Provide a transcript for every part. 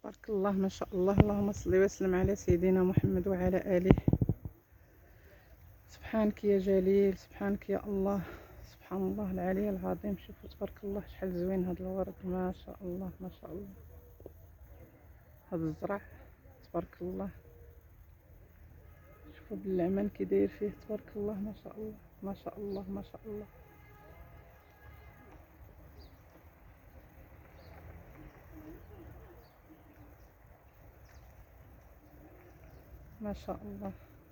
تبارك الله ما شاء الله. اللهم صل وسلم على سيدنا محمد وعلى آله. سبحانك يا جليل، سبحانك يا الله، سبحان الله العلي العظيم. شوفوا تبارك الله شحال زوين هذا الورد، ما شاء الله ما شاء الله. هذا الزرع تبارك الله، شوفوا بالعمان كي داير فيه تبارك الله ما شاء الله ما شاء الله ما شاء الله. ما شاء الله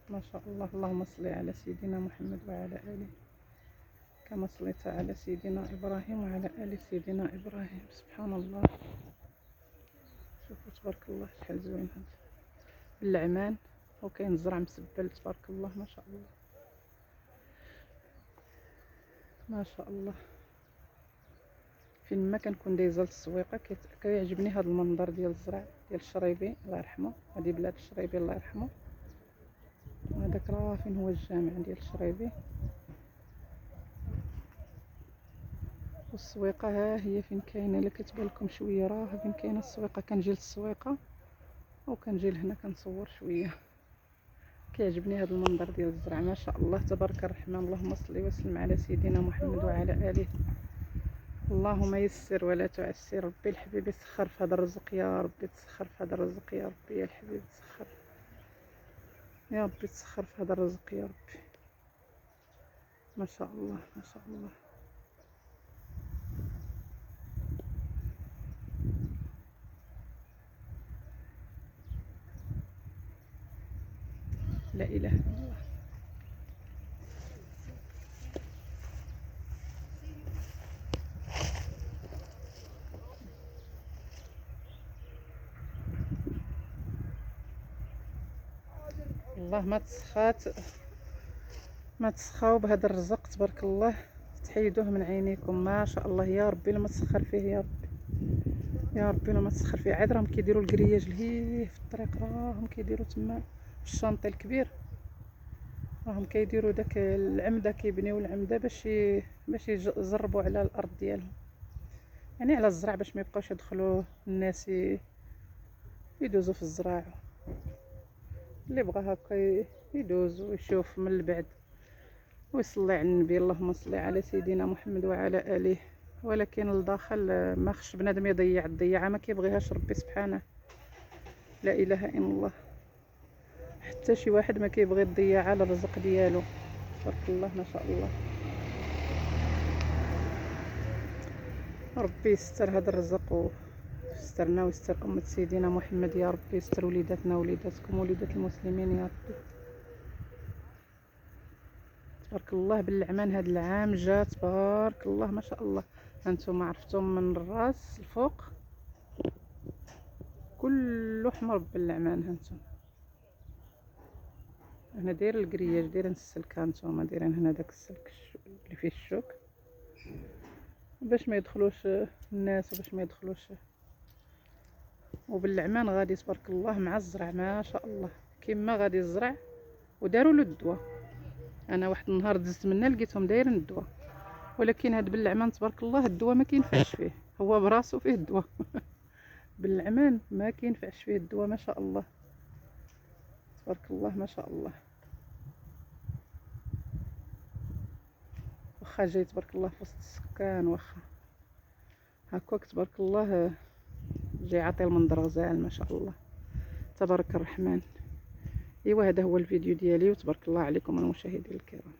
ما شاء الله. اللهم صل على سيدنا محمد وعلى آله كما صليت على سيدنا إبراهيم وعلى آل سيدنا إبراهيم. سبحان الله. شوفوا تبارك الله شحال زوين هذا بالعمان، وكاين الزرع مسبل تبارك الله ما شاء الله ما شاء الله. فين ما كنكون دايزه للتسويقه كيعجبني هذا المنظر ديال الزرع ديال الشريبي الله يرحمه. هذه بلاد الشريبي الله يرحمه. وهذاك راه فين هو الجامع ديال الشريبي. والسويقه ها هي فين كاينه، الا كتبان لكم شويه راه فين كاينه السويقه. كنجي للسويقه وكنجي لهنا كنصور شويه. كيعجبني هذا المنظر ديال الزرع ما شاء الله تبارك الرحمن. اللهم صل وسلم على سيدنا محمد وعلى اله. اللهم يسر ولا تعسر. ربي الحبيب يسخر في هذا الرزق يا ربي، تسخر في هذا الرزق يا ربي، يا الحبيب تسخر يا ربي، تسخر في هذا الرزق يا ربي. ما شاء الله ما شاء الله. لا اله الا الله. الله ما تسخاو بهذا الرزق تبارك الله، تحيدوه من عينيكم ما شاء الله. يا ربي لما تسخر فيه يا ربي، يا ربي لما تسخر فيه. عاد راهم كيديروا الكرياج لهيه في الطريق، راهم كيديروا تما في الشانطي الكبير، راهم كيديروا داك العمده، كيبنيو العمده باش يجربوا على الارض ديالهم، يعني على الزرع، باش ما يبقاوش يدخلوا الناس يدوزوا في الزراع. اللي بغى هكا يدوز ويشوف من البعد ويصلي على النبي. اللهم صل على سيدنا محمد وعلى اله. ولكن الداخل ما خش بنادم يضيع، الضيعه ما كيبغيهاش ربي سبحانه. لا اله الا الله. حتى شي واحد ما كيبغي الضياعه على الرزق ديالو تبارك الله ما شاء الله. ربي يستر هذا الرزق ويسترنا ويستر أمة سيدنا محمد يا ربي. يستر وليداتنا ووليداتكم ووليدات المسلمين يا ربي تبارك الله. بالعمان هذا العام جا تبارك الله ما شاء الله. هانتوما عرفتم من الراس الفوق كله حمر بالعمان. هانتوما هنا داير الكرياج، دايرين السلك، هانتوما دايرين هنا داك السلك اللي فيه الشوك باش ما يدخلوش الناس وباش ما يدخلوش. وبالعمان غادي تبارك الله مع الزرع ما شاء الله كيما غادي الزرع وداروا له الدواء. انا واحد النهار دزت منا لقيتهم دايرين الدواء، ولكن هاد بالعمان تبارك الله الدواء ما كينفعش فيه، هو براسو فيه الدواء بالعمان ما كينفعش فيه الدواء ما شاء الله تبارك الله ما شاء الله. واخا جاي تبارك الله في وسط السكان، واخا هكاك تبارك الله جاي عاطي المنظر غزال ما شاء الله تبارك الرحمن. ايوا هذا هو الفيديو ديالي، وتبارك الله عليكم المشاهدين الكرام.